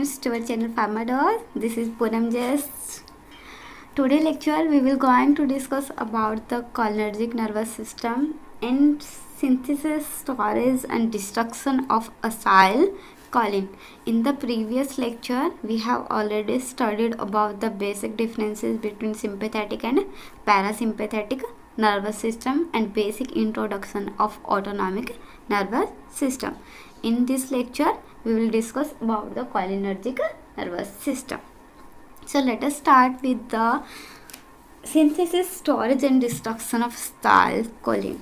friends to our channel Pharmadol. This is Poonam Jess. Today lecture we will going to discuss about the cholinergic nervous system and synthesis, storage and destruction of acetylcholine. In the previous lecture we have already studied about the basic differences between sympathetic and parasympathetic nervous system and basic introduction of autonomic nervous system. In this lecture we will discuss about the cholinergic nervous system. So let us start with the synthesis, storage and destruction of acetylcholine.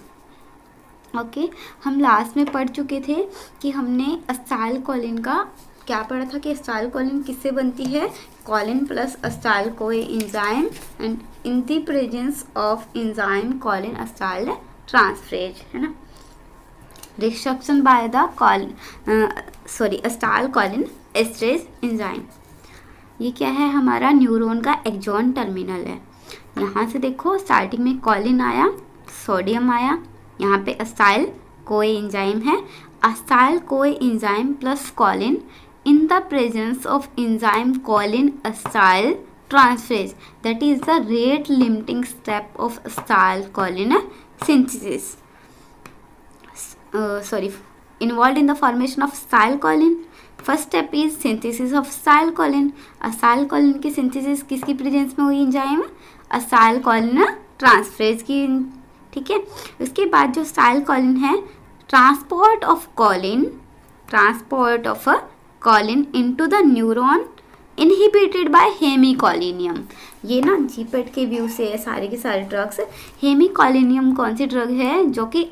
Okay हम last में पढ़ चुके थे कि हमने acetylcholine का क्या पढ़ा था कि acetylcholine किससे बनती है, choline plus acetyl CoA enzyme and in the presence of enzyme choline acetyl transferase, है ना, destruction by the acetylcholine esterase enzyme. ये क्या है, हमारा न्यूरॉन का एक्सॉन टर्मिनल है. यहाँ से देखो स्टार्टिंग में कॉलिन आया, सोडियम आया, यहाँ पे acetyl CoA एंजाइम है. acetyl CoA enzyme plus Colin in the presence of enzyme choline acetyl transferase, that is the rate limiting step of acetylcholine synthesis. Involved in the formation of acetylcholine. First step is synthesis of acetylcholine. acetylcholine की synthesis किसकी presence में हुई enzyme, acetylcholine transferase की. ठीक है, उसके बाद जो acetylcholine है, transport of choline into the neuron inhibited by hemicolinium. ये ना जीपेट के व्यू से है सारे के सारे ड्रग्स. हेमिकोलिनियम कौन सी ड्रग है जो कि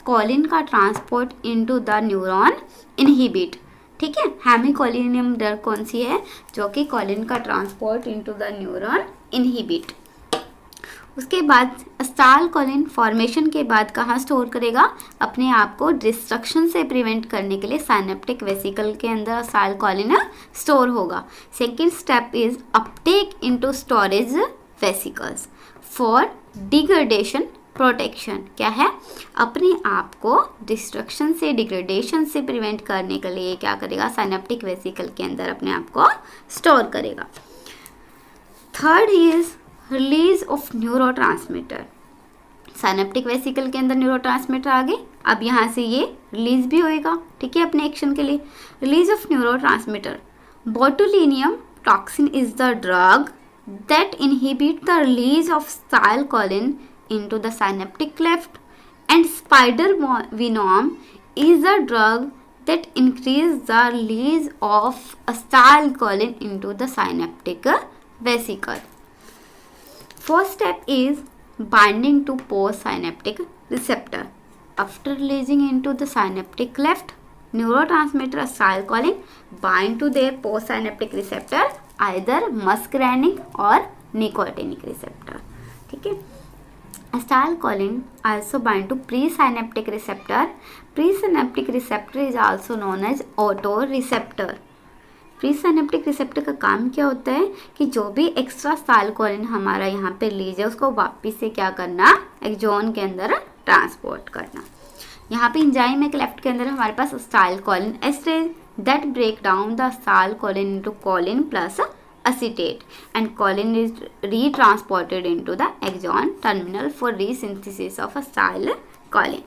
कॉलिन का transport into the neuron inhibit. ठीक है, हेमिकोलिनियम ड्रग कौन सी है जो कि कॉलिन का transport into the neuron inhibit. उसके बाद acetylcholine फॉर्मेशन के बाद कहाँ स्टोर करेगा, अपने आप को डिस्ट्रक्शन से प्रिवेंट करने के लिए साइनेप्टिक वेसिकल के अंदर acetylcholine स्टोर होगा. Second step is Uptake into storage vesicles for degradation protection. क्या है, अपने आप को डिस्ट्रक्शन से, डिग्रेडेशन से प्रिवेंट करने के लिए क्या करेगा, साइनेप्टिक वेसिकल के अंदर अपने आप को स्टोर करेगा. Third is release of neurotransmitter. Synaptic vesicle के अंदर न्यूरोट्रांसमीटर आ गए, अब यहाँ से ये रिलीज भी होएगा. ठीक है, अपने एक्शन के लिए. Release of neurotransmitter. Botulinum toxin is the drug that inhibit the release of acetylcholine into the synaptic cleft, and spider venom is a drug that increases the release of acetylcholine into the synaptic vesicle. First step is binding to postsynaptic receptor. After releasing into the synaptic cleft, neurotransmitter acetylcholine bind to their postsynaptic receptor, either muscarinic or nicotinic receptor. ठीक है, acetylcholine also bind to presynaptic receptor. Presynaptic receptor is also known as autoreceptor. Presynaptic receptor का काम क्या होता है कि जो भी एक्स्ट्रा acetylcholine हमारा यहाँ पे रिलीज है उसको वापस से क्या करना, एक्सॉन के अंदर ट्रांसपोर्ट करना. यहाँ पे एंजाइम है लेफ्ट के अंदर हमारे पास acetylcholine esterase that break down the acetylcholine into choline plus acetate, and choline is retransported into the axon terminal for resynthesis of acetylcholine.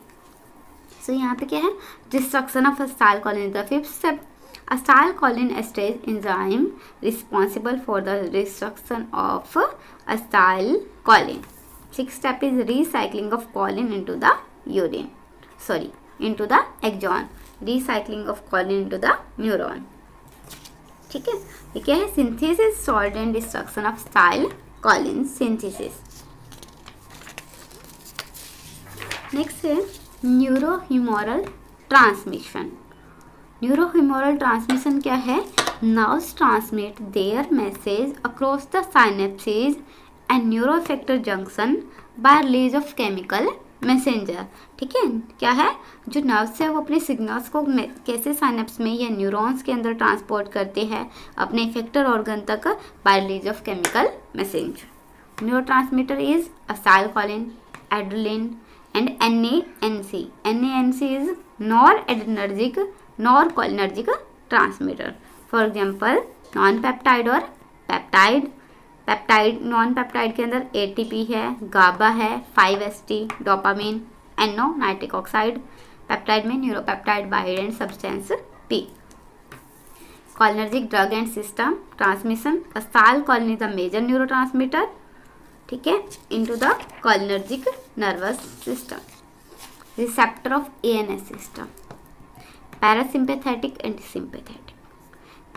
So यहाँ पे क्या है, destruction of acetylcholine is the fifth step. Acetylcholine esterase enzyme responsible for the destruction of acetylcholine. Sixth step is recycling of choline into the into the axon. Recycling of choline into the neuron. ठीक है, ये क्या है, synthesis, storage and destruction of acetylcholine synthesis. Next है neurohumoral transmission. Neurohumoral transmission क्या है, nerves transmit their message across the synapses and neuroeffector junction by release of chemical messenger. ठीक है, क्या है, जो नर्व्स है वो अपने सिग्नल्स को कैसे साइनेप्स में या न्यूरॉन्स के अंदर ट्रांसपोर्ट करते हैं अपने इफेक्टर ऑर्गन तक by release of chemical messenger. Neurotransmitter is acetylcholine, adrenaline and NANC. NANC is noradrenergic cholinergic transmitter. For example non peptide और पेप्टाइड। पेप्टाइड, नॉन पेप्टाइड के अंदर ATP है, गाबा है, 5-HT, dopamine, NO, nitric oxide. Peptide में neuropeptide, बाइड and substance P। Cholinergic drug and system transmission, acetylcholine is the major neurotransmitter, ठीक है, into the cholinergic nervous system. Receptor of ANS system, parasympathetic and sympathetic.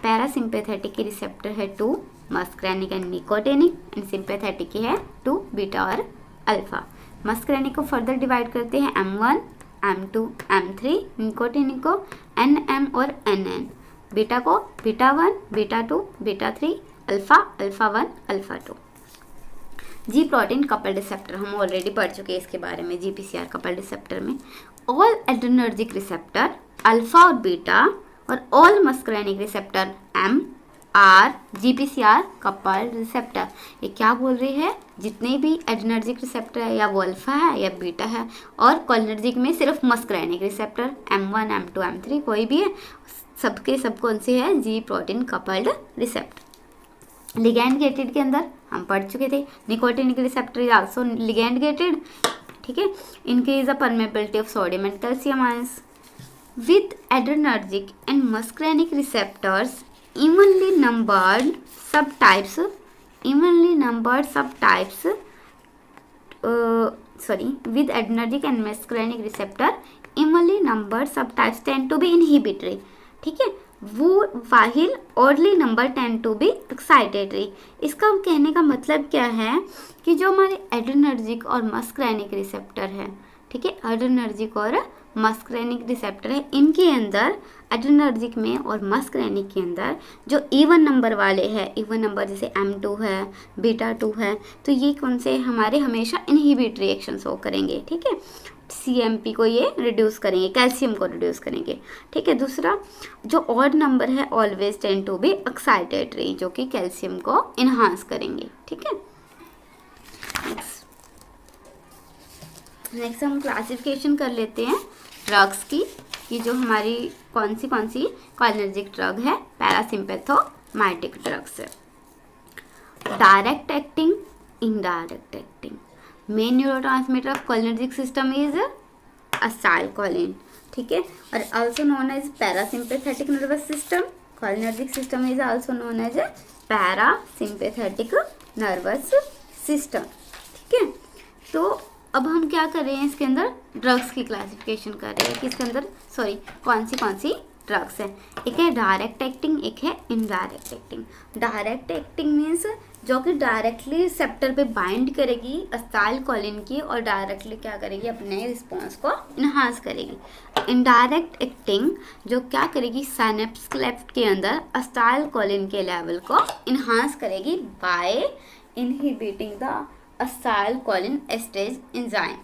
Parasympathetic की receptor है 2 muscarinic and nicotinic, and sympathetic की है 2 beta और alpha. Muscarinic को further divide करते हैं M1, M2, M3, निकोटिनिक को NM और NN, बीटा को beta 1, beta 2, beta 3, alpha, alpha 1, alpha 2। जी प्रोटीन कपल रिसेप्टर हम ऑलरेडी पढ़ चुके हैं इसके बारे में, GPCR कपल रिसेप्टर में। ऑल एड्रेनर्जिक रिसेप्टर अल्फा और बीटा और all muscarinic receptor M R GPCR couple receptor. ये क्या बोल रही है, जितने भी एड्रेनर्जिक रिसेप्टर है या वो अल्फा है या बीटा है, और कोलिनर्जिक में सिर्फ muscarinic receptor M1, M2, M3 कोई भी है, सबके सब कौन से है, जी protein coupled receptor. Ligand gated के अंदर हम पढ़ चुके थे, nicotinic receptor is also ligand gated, ठीक है, increase the permeability of sodium and calcium ions. With adrenergic and muscarinic receptors evenly numbered subtypes with adrenergic and muscarinic receptor evenly numbered subtypes tend to be inhibitory, ठीक है, वो वाहिल oddly number tend to be excitatory। इसका कहने का मतलब क्या है कि जो हमारे एड्रेनर्जिक और मस्करेनिक रिसेप्टर है, ठीक है, एड्रेनर्जिक और मस्करेनिक रिसेप्टर है, इनके अंदर एड्रेनर्जिक में और मस्करेनिक के अंदर जो इवन नंबर वाले हैं, इवन नंबर जैसे M2 है, बीटा 2 है, तो ये कौन से हमारे हमेशा इनहिबिट रिएक्शन शो करेंगे, ठीक है, CMP को ये रिड्यूस करेंगे, कैल्शियम को रिड्यूस करेंगे, ठीक है। दूसरा जो ऑड नंबर है always tend to be excitatory, जो कि कैल्शियम को इन्हांस करेंगे, ठीक है। नेक्स्ट हम क्लासिफिकेशन कर लेते हैं ड्रग्स की, कि जो हमारी कौन सी कोलिनर्जिक ड्रग है, पैरासिम्पैथोमाइटिक ड्रग्स है। Direct acting, indirect acting. Main neurotransmitter of cholinergic system is acetylcholine, ठीक है, और also known as parasympathetic nervous system. Cholinergic system is also known as parasympathetic nervous system, ठीक है। तो अब हम क्या कर रहे हैं, इसके अंदर ड्रग्स की क्लासिफिकेशन कर रहे हैं कि इसके अंदर कौन सी ड्रग्स है। एक है डायरेक्ट एक्टिंग, एक है indirect acting. Direct acting means जो कि डायरेक्टली रिसेप्टर पे बाइंड करेगी असाइलकोलिन की और डायरेक्टली क्या करेगी, अपने रिस्पॉन्स को इन्हांस करेगी। इनडायरेक्ट एक्टिंग जो क्या करेगी, साइनेप्स क्लेफ्ट के अंदर असाइलकोलिन के लेवल को इन्हांस करेगी by inhibiting the acetylcholine esterase enzyme.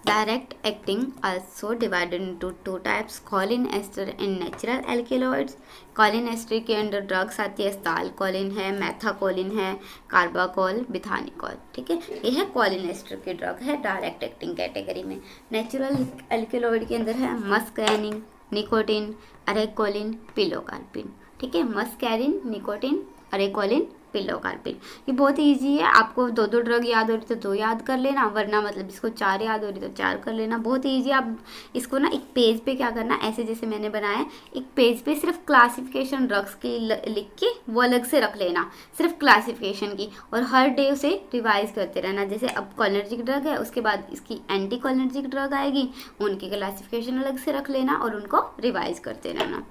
Direct acting also divided into two types, choline ester and natural alkaloids. choline ester के अंदर ड्रग्स आती है, acetylcholine है, methacholine है, कार्बाकोल, बिथानिकोल, ठीक है, ये है choline ester की ड्रग है डायरेक्ट एक्टिंग कैटेगरी में। नेचुरल एल्केलॉइड के अंदर है मस्कैरिन, निकोटिन, अरेकोलिन, पिलोकार्पिन, ठीक है, मस्कैरिन, निकोटिन, अरेकोलिन, पिलोकार्पिन। ये बहुत इजी है, आपको 2 ड्रग याद हो रही तो 2 याद कर लेना, वरना मतलब इसको 4 याद हो रही तो 4 कर लेना, बहुत इजी। आप इसको ना एक पेज पे क्या करना, ऐसे जैसे मैंने बनाया, एक पेज पे सिर्फ क्लासिफिकेशन ड्रग्स की लिख के वो अलग से रख लेना, सिर्फ क्लासिफिकेशन की, और हर डे उसे रिवाइज करते रहना। जैसे अब कोलिनर्जिक ड्रग है, उसके बाद इसकी एंटी कोलिनर्जिक ड्रग आएगी, उनकी क्लासिफिकेशन अलग से रख लेना और उनको रिवाइज करते रहना,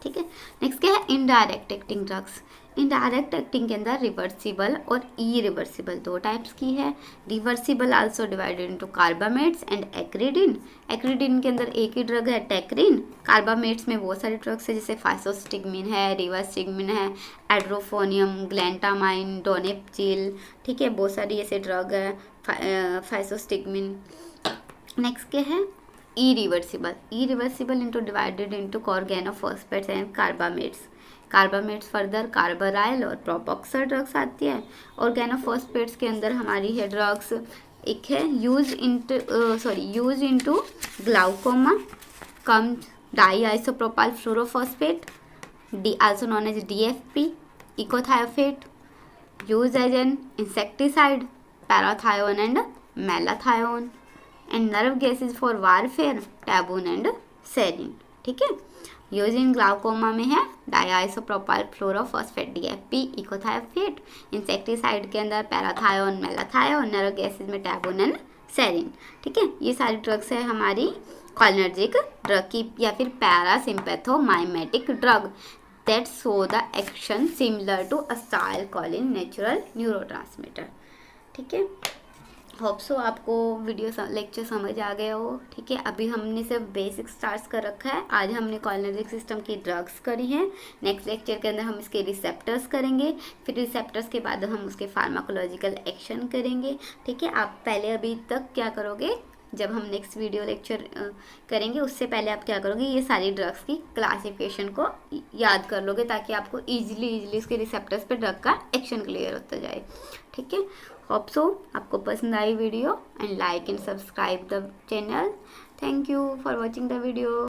ठीक है। नेक्स्ट क्या है, indirect acting drugs. Indirect acting के अंदर रिवर्सिबल और इरिवर्सिबल 2 टाइप्स की है। Reversible also divided into carbamates and acridine. Acridine के अंदर एक ही ड्रग है टेक्रिन। कार्बामेट्स में बहुत सारे ड्रग्स है, जैसे फाइसोस्टिगमिन है, रिवास्टिगमिन है, एड्रोफोनियम, ग्लैंटामाइन, डोनेपचिल, ठीक है, बहुत सारी ऐसे ड्रग है फाइसोस्टिगमिन। नेक्स्ट क्या है, irreversible. Irreversible into divided into organophosphates and carbamates. Carbamates further carbaryl और प्रोपॉक्सर ड्रग्स आती है। ऑर्गेनोफॉस्फेट्स के अंदर हमारी है ड्रग्स, एक है यूज इनटू ग्लाउकोमा, कम di isopropyl fluorophosphate, also known as DFP, ecothiophyte, used as an insecticide, parathion and malathion, and nerve gases for warfare, tabun and sarin. ठीक है, यूज इन ग्लाउकोमा में है डाइआइसोप्रोपाइल फ्लोरोफॉस्फेट DFP, इकोथायोफेट, इंसेक्टिसाइड के अंदर पैराथायोन, मेलाथायोन, nerve gases में टैबून and serine. ठीक है, ये सारी ड्रग्स है हमारी कॉलिनर्जिक ड्रग की या फिर parasympathomimetic drug that show the action similar to acetylcholine natural neurotransmitter. ठीक है, होप सो आपको वीडियो लेक्चर समझ आ गया हो. ठीक है, अभी हमने सिर्फ बेसिक स्टार्ट कर रखा है. आज हमने कॉलिनर्जिक सिस्टम की ड्रग्स करी हैं. नेक्स्ट लेक्चर के अंदर हम इसके रिसेप्टर्स करेंगे, फिर रिसेप्टर्स के बाद हम उसके फार्माकोलॉजिकल एक्शन करेंगे. ठीक है, आप पहले अभी तक क्या करोगे, जब हम नेक्स्ट वीडियो लेक्चर करेंगे उससे पहले आप क्या करोगे, ये सारी ड्रग्स की क्लासिफिकेशन को याद कर लोगे ताकि आपको इजीली इसके रिसेप्टर्स पे ड्रग का एक्शन क्लियर होता जाए. ठीक है, होप सो आपको पसंद आई video and like and subscribe the channel. Thank you for watching the video.